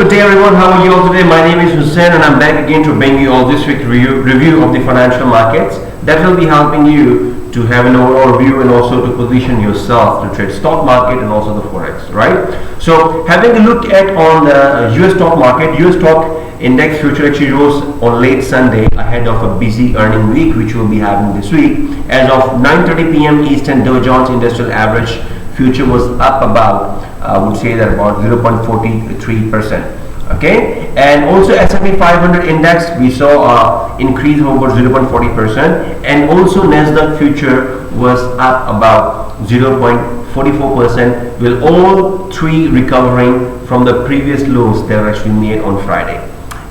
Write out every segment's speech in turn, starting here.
good day everyone. How are you all today? My name is Hussein and I'm back again to bring you all this week's review of the financial markets that will be helping you to have an overall view and also to position yourself to trade stock market and also the forex, right? So having a look at on the US stock market, US stock index future actually rose on late Sunday ahead of a busy earning week which we'll be having this week. As of 9:30 p.m. Eastern, Dow Jones Industrial Average future was up about, I would say that about 0.43%. Okay, and also S&P 500 index we saw increase of over 0.40%, and also Nasdaq future was up about 0.44%, with all three recovering from the previous lows that were actually made on Friday.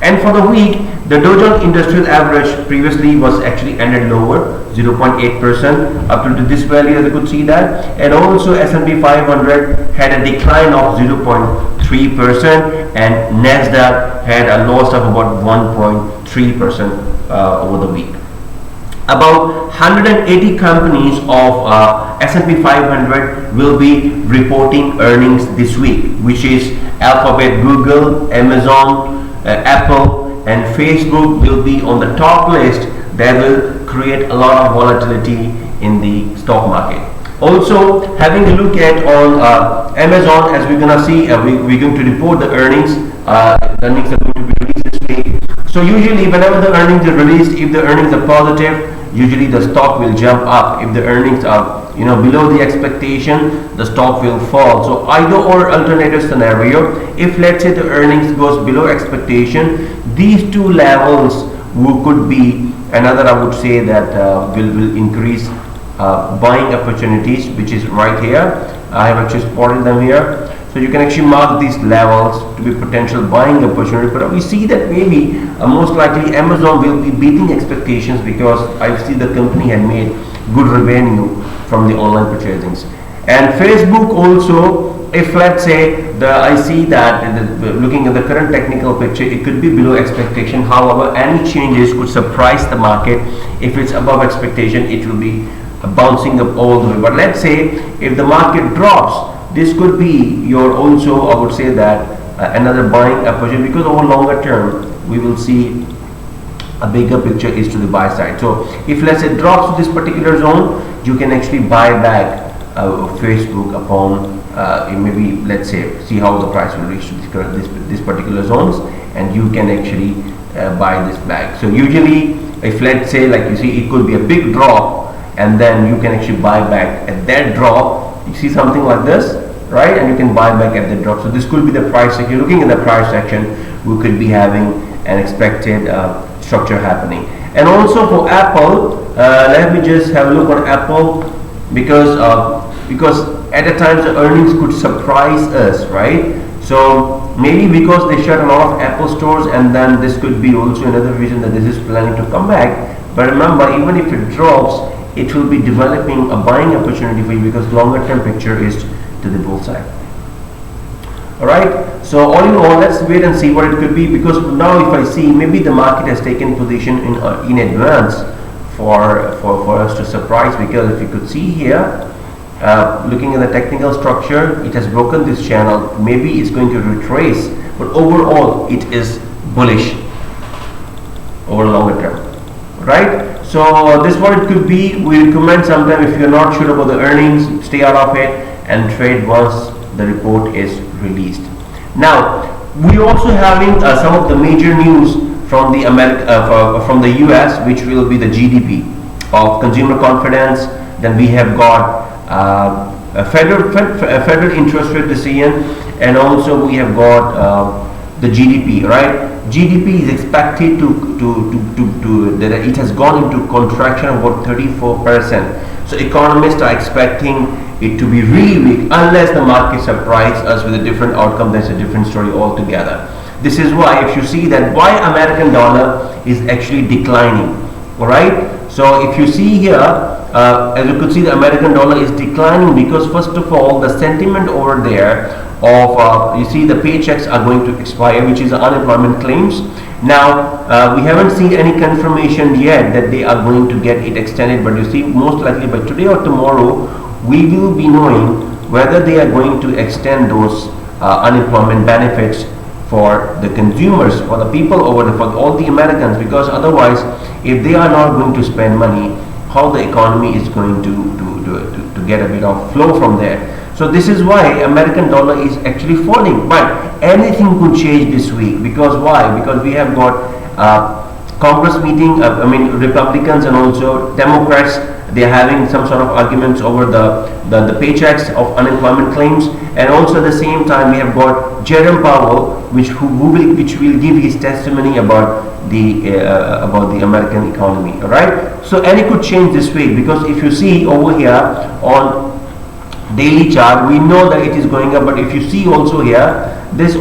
And for the week, the Dow Jones Industrial Average previously was actually ended lower, 0.8% up to this value, as you could see that. And also S&P 500 had a decline of 0.3%, and Nasdaq had a loss of about 1.3% over the week. About 180 companies of S&P 500 will be reporting earnings this week, which is Alphabet, Google, Amazon, Apple and Facebook will be on the top list. That will create a lot of volatility in the stock market. Also, having a look at on Amazon, as we're gonna see, we're going to report the earnings. Earnings are going to be released this week. So usually, whenever the earnings are released, if the earnings are positive, usually the stock will jump up. If the earnings are below the expectation, the stock will fall. So either or alternative scenario, if let's say the earnings goes below expectation, these two levels could be another, I would say that will increase buying opportunities, which is right here. I have actually spotted them here. So you can actually mark these levels to be potential buying opportunity. But we see that maybe most likely Amazon will be beating expectations, because I see the company had made good revenue from the online purchasings. And Facebook also, if let's say I see that looking at the current technical picture, it could be below expectation. However, any changes could surprise the market. If it's above expectation, it will be bouncing up all the way. But let's say if the market drops, this could be your also, I would say that another buying opportunity, because over longer term we will see a bigger picture is to the buy side. So if let's say it drops to this particular zone, you can actually buy back Facebook upon maybe let's say see how the price will reach to this particular zones, and you can actually buy this back. So usually if let's say like you see it could be a big drop, and then you can actually buy back at that drop. You see something like this, right? And you can buy back at the drop. So this could be the price. If you're looking at the price section, we could be having an expected structure happening. And also for Apple, let me just have a look on Apple, because at the times the earnings could surprise us, right? So maybe because they shut a lot of Apple stores, and then this could be also another reason that this is planning to come back. But remember, even if it drops, it will be developing a buying opportunity for you, because longer term picture is to the bull side. Alright, so all in all, let's wait and see what it could be, because now if I see maybe the market has taken position in advance for us to surprise, because if you could see here, looking at the technical structure, it has broken this channel. Maybe it's going to retrace, but overall it is bullish over longer term, right? So this is what it could be. We recommend sometime, if you're not sure about the earnings, stay out of it and trade once the report is released. Now we also having some of the major news from the from the US, which will be the GDP of consumer confidence. Then we have got a federal interest rate decision, and also we have got the GDP, right? GDP is expected to it has gone into contraction of about 34%. So economists are expecting it to be really weak, unless the market surprises us with a different outcome. That's a different story altogether. This is why, if you see that why American dollar is actually declining, all right? So if you see here, as you could see, the American dollar is declining because first of all, the sentiment over there of you see the paychecks are going to expire, which is unemployment claims. Now we haven't seen any confirmation yet that they are going to get it extended, but you see most likely by today or tomorrow we will be knowing whether they are going to extend those unemployment benefits for the consumers, for the people over there, for all the Americans, because otherwise, if they are not going to spend money, how the economy is going to get a bit of flow from there. So this is why American dollar is actually falling. But anything could change this week, because why? Because we have got Congress meeting, Republicans and also Democrats, they are having some sort of arguments over the paychecks of unemployment claims, and also at the same time we have got Jerome Powell, which will give his testimony about the American economy. All right. So any could change this week, because if you see over here on daily chart, we know that it is going up, but if you see also here, it is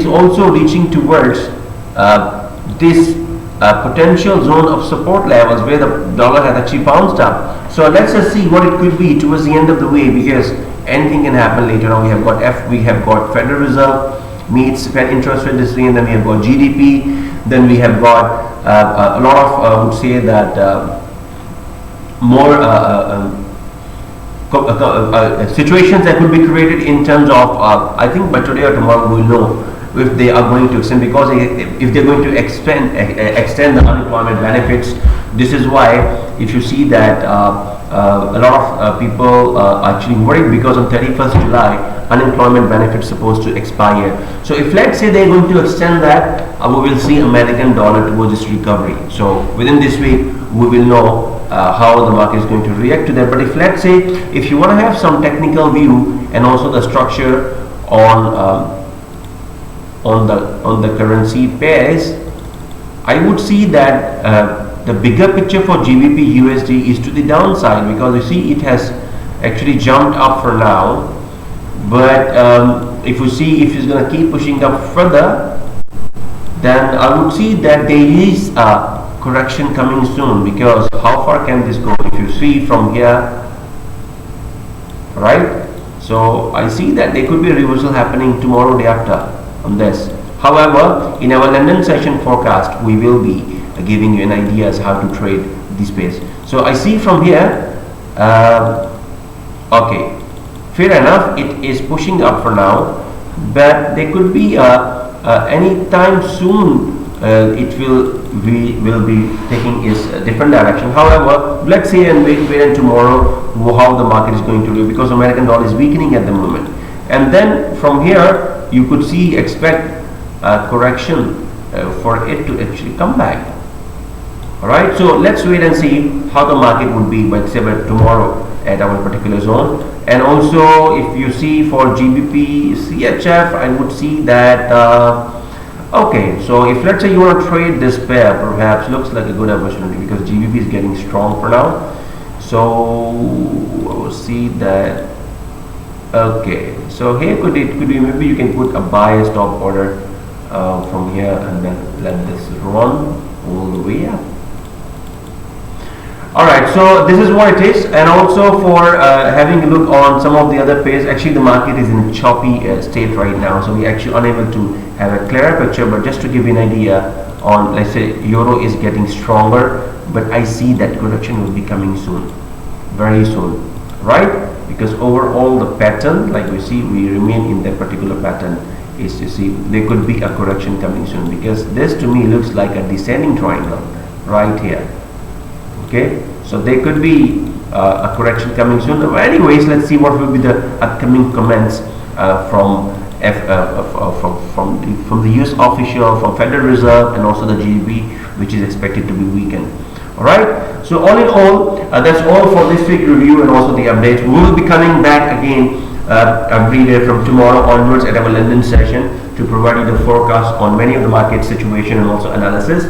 also reaching towards this potential zone of support levels where the dollar has actually bounced up. So let's just see what it could be towards the end of the way, because anything can happen later on. We have got Federal Reserve meets Fed interest rate decision, and then we have got GDP, then we have got a lot of I would say that more situations that could be created in terms of I think by today or tomorrow we'll know if they are going to extend, because if they're going to extend the unemployment benefits. This is why if you see that a lot of people are actually worried, because on 31st July unemployment benefits supposed to expire. So if let's say they're going to extend that, we will see American dollar towards its recovery. So within this week we will know how the market is going to react to that. But if let's say if you want to have some technical view and also the structure on the currency pairs, I would see that the bigger picture for GBP USD is to the downside, because you see it has actually jumped up for now, but if you see if it's going to keep pushing up further, then I would see that there is a correction coming soon, because how far can this go? If you see from here, right, so I see that there could be a reversal happening tomorrow, day after on this. However, in our London session forecast, we will be giving you an idea as how to trade this space. So I see from here, okay, fair enough, it is pushing up for now, but there could be any time soon we will be taking is a different direction. However, let's see and wait and tomorrow how the market is going to do, because American dollar is weakening at the moment, and then from here you could expect a correction for it to actually come back. Alright, so let's wait and see how the market would be by tomorrow at our particular zone. And also if you see for GBP CHF, I would see that okay, so if let's say you want to trade this pair, perhaps looks like a good opportunity, because GBP is getting strong for now. So we'll see that. Okay, so here could be maybe you can put a buy stop order from here, and then let this run all the way up. Alright, so this is what it is. And also for having a look on some of the other pairs, actually the market is in a choppy state right now, so we're actually unable to have a clearer picture. But just to give you an idea on, let's say euro is getting stronger, but I see that correction will be coming soon, very soon, right? Because overall the pattern, like we see, we remain in that particular pattern, is to see there could be a correction coming soon, because this to me looks like a descending triangle right here. Okay, so there could be a correction coming soon. Anyways, let's see what will be the upcoming comments from the US official, from Federal Reserve, and also the GDP, which is expected to be weakened. Alright, so all in all, that's all for this week review and also the updates. We will be coming back again every day from tomorrow onwards at our London session to provide you the forecast on many of the market situation and also analysis.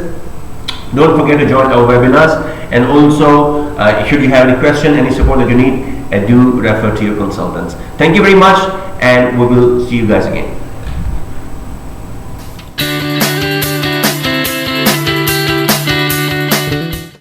Don't forget to join our webinars, and also should you have any question, any support that you need, do refer to your consultants. Thank you very much, and we will see you guys again.